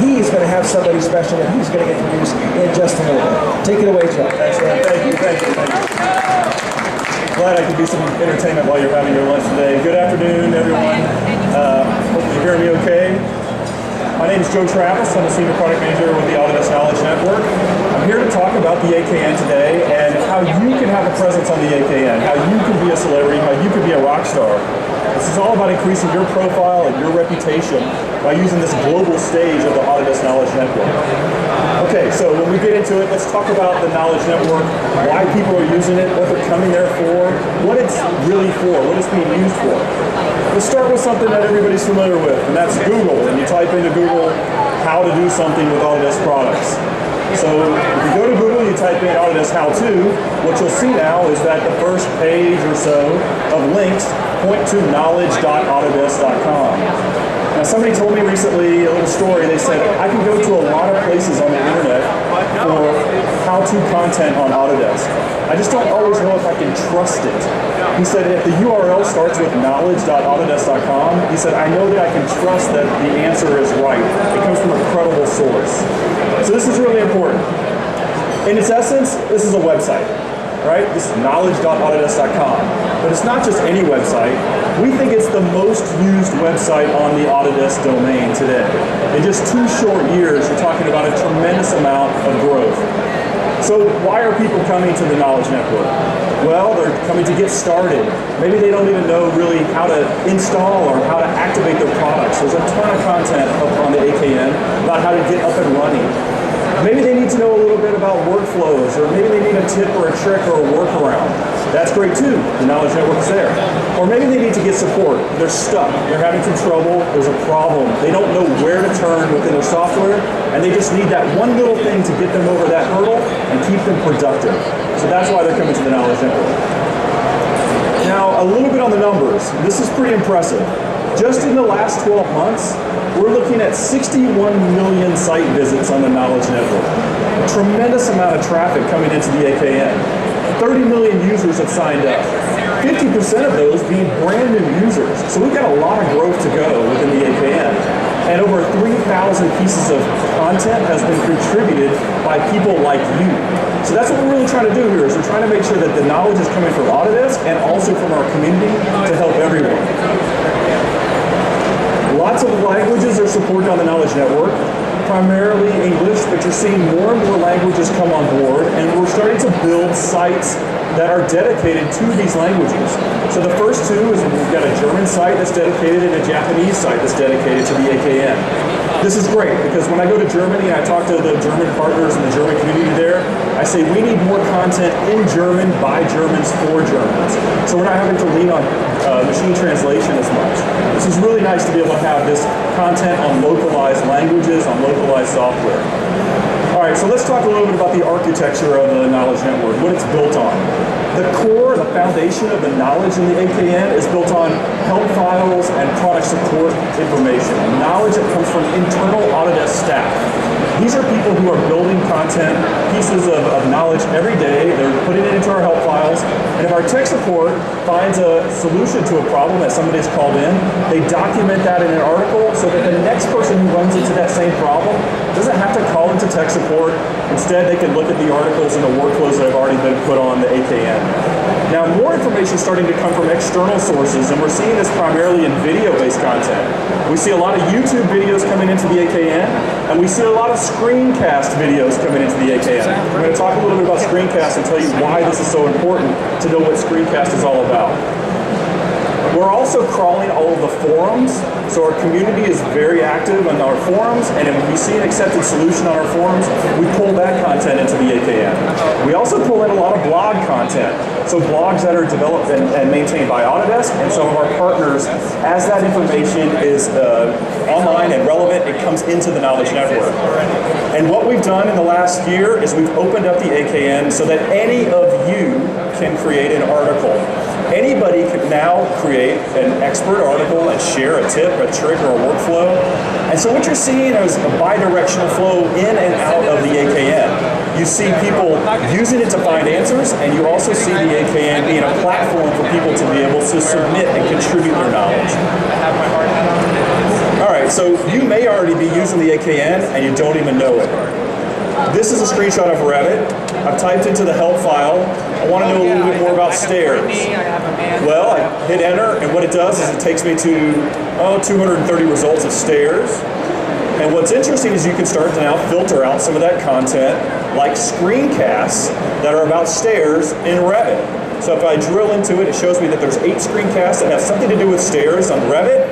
he's going to have somebody special that he's going to introduce in just a little bit. Take it away, Chuck. Thanks, man. Thank you. Glad I could do some entertainment while you're having your lunch today. Good afternoon, everyone. Hopefully you hear me okay. My name is Joe Travis. I'm a Senior Product Manager with the Autodesk Knowledge Network. I'm here to talk about the AKN today and how you can have a presence on the AKN, how you can be a celebrity, how you can be a rock star. This is all about increasing your profile and your reputation by using this global stage of the Autodesk Knowledge Network. Okay, so when we get into it, let's talk about the Knowledge Network, why people are using it, what they're coming there for, what it's really for, what it's being used for. Let's start with something that everybody's familiar with, and that's Google. And you type into Google how to do something with Autodesk products. So if you go to Google, you type in Autodesk How To, what you'll see now is that the first page or so of links point to knowledge.autodesk.com. Now somebody told me recently a little story. They said, I can go to a lot of places on the internet for how-to content on Autodesk. I just don't always know if I can trust it. He said if the URL starts with knowledge.autodesk.com, he said I know that I can trust that the answer is right. It comes from a credible source. So this is really important. In its essence, this is a website, right? This is knowledge.autodesk.com. But it's not just any website. We think it's the most used website on the Autodesk domain today. In just 2 short years, you're talking about a tremendous amount of growth. So why are people coming to the Knowledge Network? Well, they're coming to get started. Maybe they don't even know really how to install or how to activate their products. There's a ton of content up on the AKN about how to get up and running. Maybe they need to know a little bit about workflows, or maybe they need a tip or a trick or a workaround. That's great too. The Knowledge Network's there. Or maybe they need to get support. They're stuck. They're having some trouble. There's a problem. They don't know where to turn within their software, and they just need that one little thing to get them over that hurdle and keep them productive. So that's why they're coming to the Knowledge Network. Now, a little bit on the numbers. This is pretty impressive. Just in the last 12 months, we're looking at 61 million site visits on the Knowledge Network. A tremendous amount of traffic coming into the AKN. 30 million users have signed up. 50% of those being brand new users. So we've got a lot of growth to go within the AKN. And over 3,000 pieces of content has been contributed by people like you. So that's what we're really trying to do here, is we're trying to make sure that the knowledge is coming from Autodesk and also from our community to help everyone. Lots of languages are supported on the Knowledge Network, primarily English, but you're seeing more and more languages come on board, and we're starting to build sites that are dedicated to these languages. So the first two is we've got a German site that's dedicated and a Japanese site that's dedicated to the AKN. This is great because when I go to Germany and I talk to the German partners and the German community there, I say we need more content in German by Germans for Germans. So we're not having to lean on machine translation as much. This is really nice to be able to have this content on localized languages, on localized software. All right, so let's talk a little bit about the architecture of the Knowledge Network, what it's built on. The core, the foundation of the knowledge in the AKN is built on help files and product support information, knowledge that comes from internal Autodesk staff. These are people who are building content, pieces of knowledge every day. They're putting it into our help files. And if our tech support finds a solution to a problem that somebody's called in, they document that in an article so that the next person who runs into that same problem doesn't have to call into tech support. Instead, they can look at the articles and the workflows that have already been put on the AKN. Now, more information is starting to come from external sources, and we're seeing this primarily in video-based content. We see a lot of YouTube videos coming into the AKN, and we see a lot of Screencast videos coming into the AKN. I'm going to talk a little bit about Screencast and tell you why this is so important to know what Screencast is all about. We're also crawling all of the forums, so our community is very active on our forums, and if we see an accepted solution on our forums, we pull that content into the AKN. We also pull in a lot of blog content, so blogs that are developed and maintained by Autodesk and some of our partners. As that information is online and relevant, it comes into the Knowledge Network. And what we've done in the last year is we've opened up the AKN so that any of you can create an article. Anybody can now create an expert article and share a tip, a trick, or a workflow. And so what you're seeing is a bi-directional flow in and out of the AKN. You see people using it to find answers, and you also see the AKN being a platform for people to be able to submit and contribute their knowledge. All right, right, so you may already be using the AKN and you don't even know it. This is a screenshot of Revit. I've typed into the help file. I want to know a little bit more about stairs. Well, I hit enter, and what it does is it takes me to 230 results of stairs. And what's interesting is you can start to now filter out some of that content, like screencasts that are about stairs in Revit. So if I drill into it, it shows me that there's 8 screencasts that have something to do with stairs on Revit.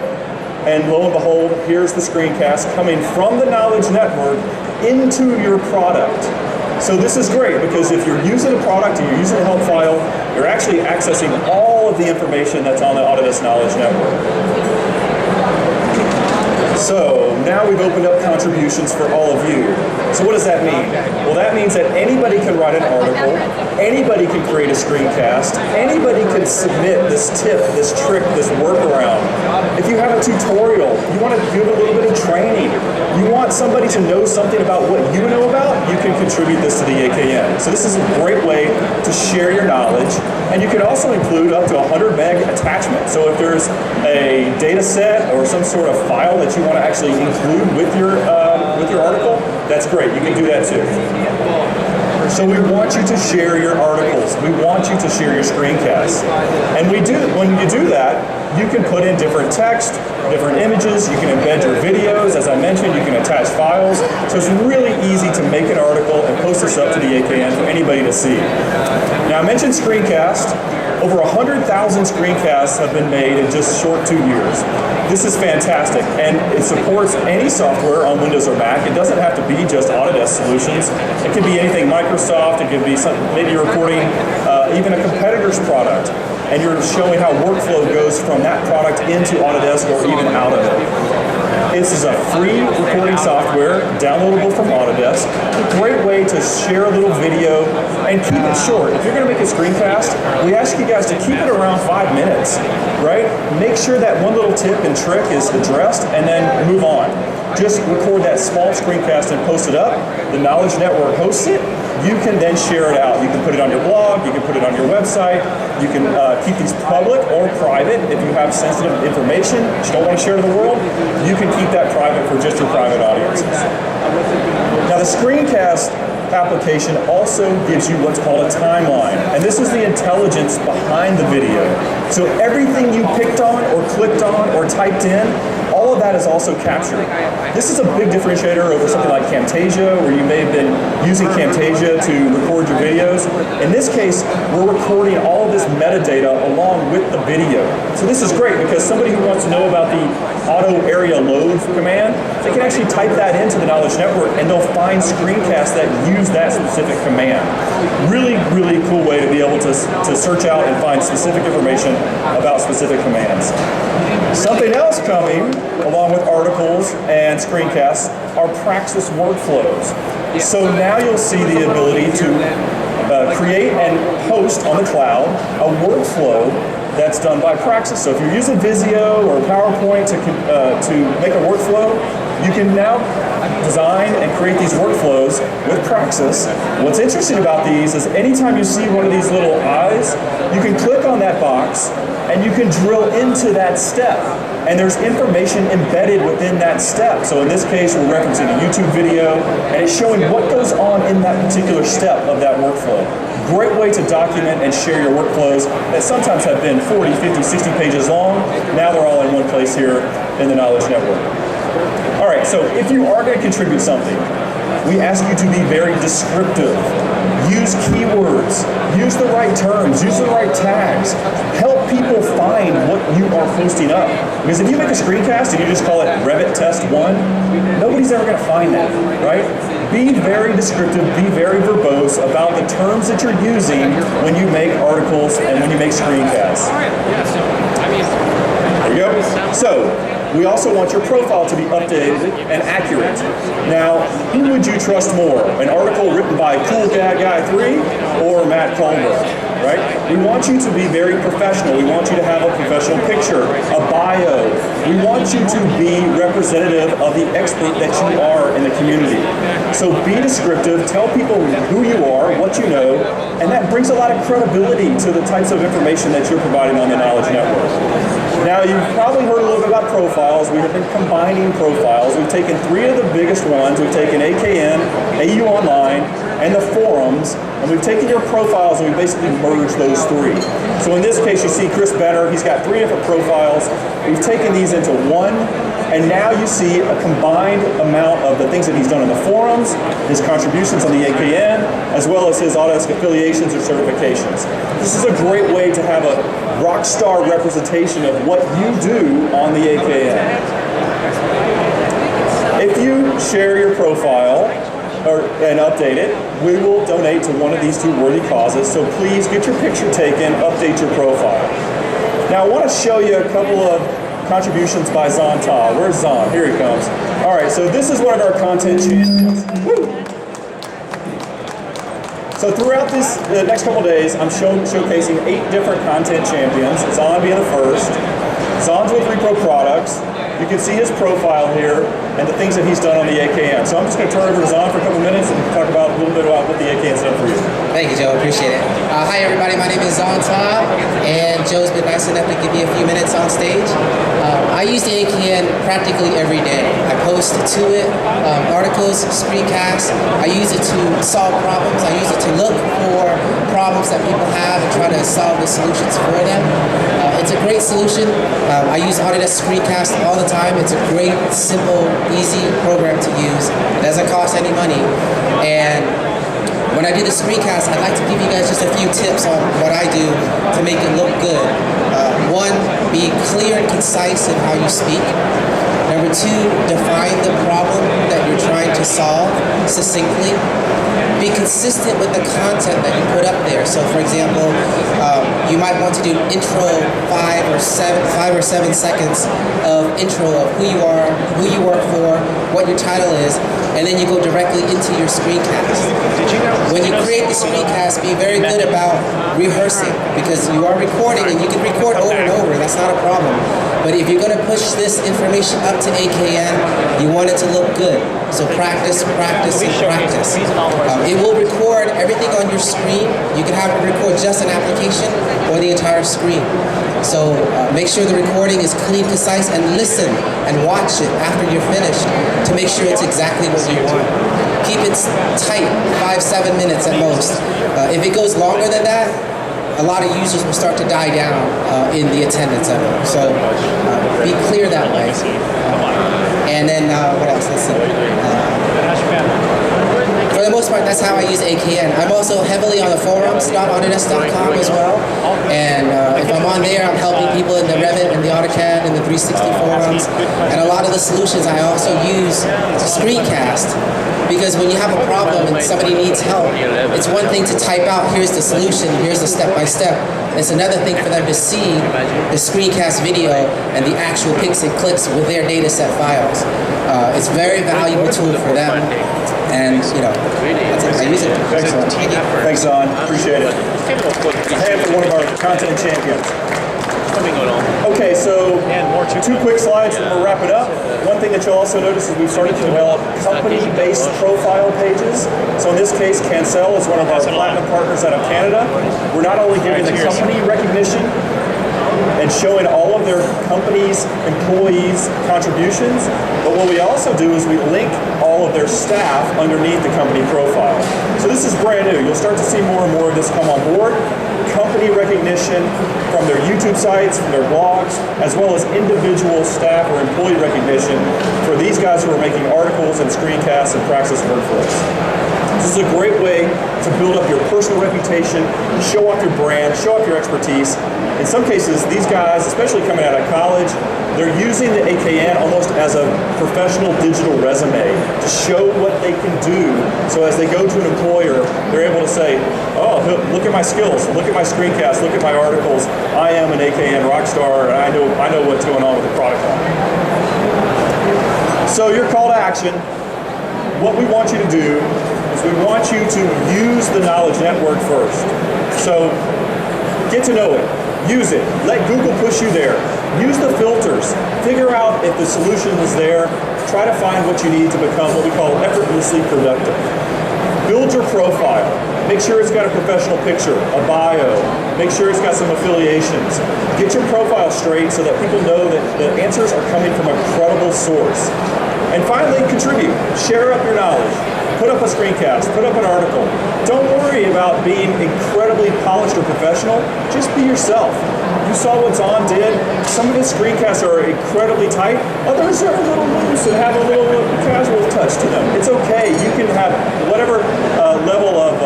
And lo and behold, here's the screencast coming from the knowledge network into your product. So this is great because if you're using a product and you're using a help file, you're actually accessing all of the information that's on the Autodesk Knowledge Network. So now we've opened up contributions for all of you. So what does that mean? Well, that means that anybody can write an article, anybody can create a screencast, anybody can submit this tip, this trick, this workaround. If you have a tutorial, you want to give a little bit of training, you want somebody to know something about what you know about, you can contribute this to the AKN. So this is a great way to share your knowledge, and you can also include up to 100 meg attachment. So if there's a data set or some sort of file that you want to actually include with your article, that's great. You can do that too. So we want you to share your articles. We want you to share your screencasts. And when you do that, you can put in different text, different images, you can embed your videos. As I mentioned, you can attach files. So it's really easy to make an article and post this up to the AKN for anybody to see. Now I mentioned screencast. Over 100,000 screencasts have been made in just short 2 years. This is fantastic, and it supports any software on Windows or Mac. It doesn't have to be just Autodesk solutions. It could be anything Microsoft. It could be maybe you're recording even a competitor's product, and you're showing how workflow goes from that product into Autodesk or even out of it. This is a free recording software, downloadable from Autodesk. A great way to share a little video and keep it short. If you're going to make a screencast, we ask you guys to keep it around 5 minutes, right? Make sure that one little tip and trick is addressed and then move on. Just record that small screencast and post it up. The Knowledge Network hosts it. You can then share it out. You can put it on your blog, you can put it on your website, you can keep these public or private. If you have sensitive information that you don't want to share to the world, you can keep that private for just your private audiences. Now the Screencast application also gives you what's called a timeline, and this is the intelligence behind the video. So everything you picked on or clicked on or typed in, all of that is also captured. This is a big differentiator over something like Camtasia, where you may have been using Camtasia to record your videos. In this case, we're recording all of this metadata along with the video. So this is great because somebody who wants to know about the auto area load command, they can actually type that into the Knowledge Network and they'll find screencasts that use that specific command. Really, really cool way to be able to search out and find specific information about specific commands. Something else coming along with articles and screencasts are Praxis workflows. So now you'll see the ability to create and host on the cloud a workflow that's done by Praxis. So if you're using Visio or PowerPoint to make a workflow, you can now design and create these workflows with Praxis. What's interesting about these is anytime you see one of these little eyes, you can click on that box and you can drill into that step. And there's information embedded within that step. So in this case, we're referencing a YouTube video, and it's showing what goes on in that particular step of that workflow. Great way to document and share your workflows that sometimes have been 40, 50, 60 pages long. Now they're all in one place here in the Knowledge Network. All right, so if you are going to contribute something, we ask you to be very descriptive. Use keywords, use the right terms, use the right tags. Help people find what you are posting up. Because if you make a screencast and you just call it Revit Test 1, nobody's ever going to find that, right? Be very descriptive, be very verbose about the terms that you're using when you make articles and when you make screencasts. There you go. So, we also want your profile to be updated and accurate. Now, who would you trust more? An article written by Cool Guy 3 or Matt Colbert, right? We want you to be very professional. We want you to have a professional picture, a bio. We want you to be representative of the expert that you are in the community. So be descriptive, tell people who you are, what you know, and that brings a lot of credibility to the types of information that you're providing on the Knowledge Network. Now, you've probably heard a little bit about profiles. profiles. We have been combining profiles. We've taken 3 of the biggest ones. We've taken AKN, AU Online, and the forums, and we've taken your profiles and we basically merged those 3. So in this case, you see Chris Benner, he's got 3 different profiles. We've taken these into one, and now you see a combined amount of the things that he's done in the forums, his contributions on the AKN, as well as his Autodesk affiliations or certifications. This is a great way to have a rockstar representation of what you do on the AKN. If you share your profile and update it, we will donate to one of these 2 worthy causes, so please get your picture taken, update your profile. Now I want to show you a couple of contributions by Dzan. Where's Dzan? Here he comes. All right, so this is one of our content champions. Woo! So throughout the next couple days, I'm showcasing 8 different content champions, Dzan being the first. Dzan's with Repro Products. You can see his profile here and the things that he's done on the AKN. So I'm just going to turn it over to Dzan for a couple minutes and talk about a little bit about what the AKN's done for you. Thank you, Joe. Appreciate it. Hi, everybody. My name is Dzan, and Joe's been nice enough to give me a few minutes on stage. I use the AKN practically every day. I post to it articles, screencasts. I use it to solve problems. I use it to look for problems that people have and try to solve the solutions for them. It's a great solution. I use Autodesk Screencast all the time. It's a great, simple, easy program to use. It doesn't cost any money. And when I do the screencast, I'd like to give you guys just a few tips on what I do to make it look good. 1, be clear and concise in how you speak. Number 2, define the problem that you're trying to solve succinctly. Be consistent with the content that you put up there. So for example, you might want to do intro 5 or 7 seconds of intro of who you are, who you work for, what your title is, and then you go directly into your screencast. When you create the screencast, be very good about rehearsing, because you are recording and you can record over and over, that's not a problem. But if you're going to push this information up to AKN, you want it to look good. So practice, practice, and practice. It will record everything on your screen. You can have it record just an application or the entire screen. So make sure the recording is clean, concise, and listen and watch it after you're finished to make sure it's exactly what you want. Keep it tight, 5-7 minutes at most. If it goes longer than that, a lot of users will start to die down in the attendance of it. So be clear that way. And then what else? Let's see. For the most part, that's how I use AKN. I'm also heavily on the forums.autodesk.com as well. And if I'm on there, I'm helping people in the Revit and the AutoCAD and the 360 forums. And a lot of the solutions, I also use Screencast. Because when you have a problem and somebody needs help, it's one thing to type out, here's the solution, here's the step-by-step. It's another thing for them to see the screencast video and the actual picks and clicks with their data set files. It's a very valuable tool for them. And, you know, that's it. I use it. Thanks, Dzan. Appreciate it. And for one of our content champions. Okay, so 2 quick slides and we'll wrap it up. One thing that you'll also notice is we've started to develop company-based profile pages. So in this case, Cancel is one of our platinum partners out of Canada. We're not only giving the company recognition and showing all of their company's employees' contributions, but what we also do is we link all of their staff underneath the company profile. So this is brand new. You'll start to see more and more of this come on board. Company recognition from their YouTube sites, from their blogs, as well as individual staff or employee recognition for these guys who are making articles and screencasts and Praxis workflows. This is a great way to build up your personal reputation, show off your brand, show off your expertise. In some cases, these guys, especially coming out of college, they're using the AKN almost as a professional digital resume to show what they can do. So as they go to an employer, they're able to say, oh, look at my skills, look at my screencast, look at my articles. I am an AKN rockstar, and I know what's going on with the product line. So your call to action, what we want you to do is we want you to use the knowledge network first. So get to know it, use it, let Google push you there. Use the filters, figure out if the solution is there, try to find what you need to become what we call effortlessly productive. Build your profile. Make sure it's got a professional picture, a bio. Make sure it's got some affiliations. Get your profile straight so that people know that the answers are coming from a credible source. And finally, contribute. Share up your knowledge. Put up a screencast. Put up an article. Don't worry about being incredibly polished or professional. Just be yourself. You saw what Dzan did. Some of his screencasts are incredibly tight. Others are a little loose and have a little casual touch to them. It's okay. You can have whatever level of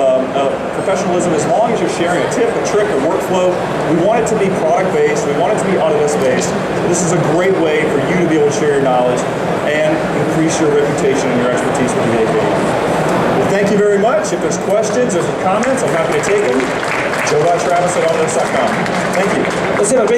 professionalism as long as you're sharing a tip, a trick, a workflow. We want it to be product-based. We want it to be Autodesk-based. This is a great way for you to be able to share your knowledge and increase your reputation and your expertise with the API. Well, thank you very much. If there's questions or comments, I'm happy to take them. Joe.Travis at Autodesk.com. Thank you. Let's have a big